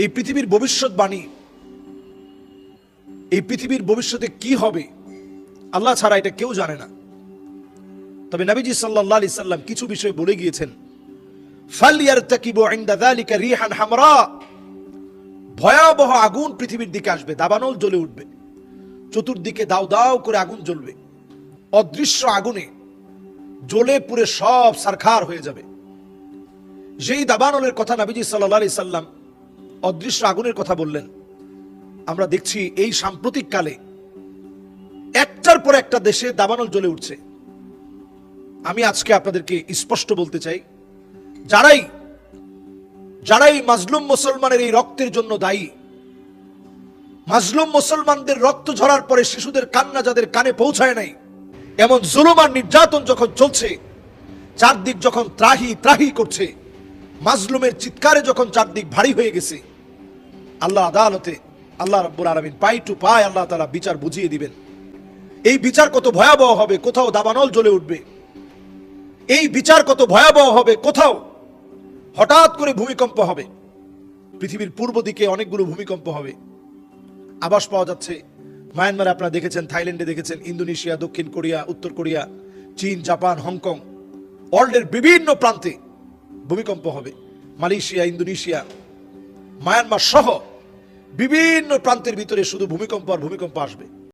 এই পৃথিবীর ভবিষ্যৎবাণী, এই পৃথিবীর ভবিষ্যতে কি হবে আল্লাহ ছাড়া এটা কেউ জানে না। তবে নবীজি সাল্লাল্লাহু আলাইহি সাল্লাম কিছু বিষয় বলে গিয়েছেন, ফালইয়ারতাকিবু ইনদা যালিকা রিহান হামরা, ভয়াবহ আগুন পৃথিবীর দিকে আসবে, দাবানল জ্বলে উঠবে, চতুর্দিকে দাও দাও করে আগুন জ্বলবে, অদৃশ্য আগুনে জ্বলে পুড়ে সব সারখার হয়ে যাবে। যেই দাবানলের কথা নবীজি সাল্লাল্লাহু আলাইহি সাল্লাম অদৃশ্য আগুনের কথা বললেন, আমরা দেখছি এই সাম্প্রতিক কালে একটার পর একটা দেশে দাবানল জ্বলে উঠছে। আমি আজকে আপনাদেরকে স্পষ্ট বলতে চাই, যারাই মাজলুম মুসলমানের এই রক্তের জন্য দায়ী, মাজলুম মুসলমানদের রক্ত ঝরার পরে শিশুদের কান্না যাদের কানে পৌঁছায় নাই, এমন জুলুম আর নির্যাতন যখন চলছে, চারদিক যখন ত্রাহি ত্রাহি করছে, মাজলুমের চিৎকারে যখন চারদিক ভারী হয়ে গেছে, আল্লাহ আদালতে আল্লাহ রাব্বুল আলামিন পাই টু পাই আল্লাহ তাআলা বিচার বুঝিয়ে দিবেন। এই বিচার কত ভয়াবহ হবে, কোথাও দাবানল জ্বলে উঠবে। এই বিচার কত ভয়াবহ হবে, কোথাও হঠাৎ করে ভূমিকম্প হবে। পৃথিবীর পূর্ব দিকে অনেকগুলো ভূমিকম্প হবে, আভাস পাওয়া যাচ্ছে। মায়ানমারে আপনারা দেখেছেন, থাইল্যান্ডে দেখেছেন, ইন্দোনেশিয়া, দক্ষিণ কোরিয়া, উত্তর কোরিয়া, চীন, জাপান, হংকং, ওয়ার্ল্ডের বিভিন্ন প্রান্তে ভূমিকম্প হবে। মালয়েশিয়া, ইন্দোনেশিয়া, মায়ানমার সহ বিভিন্ন প্রান্তের ভিতরে শুধু ভূমিকম্প আর ভূমিকম্প আসবে।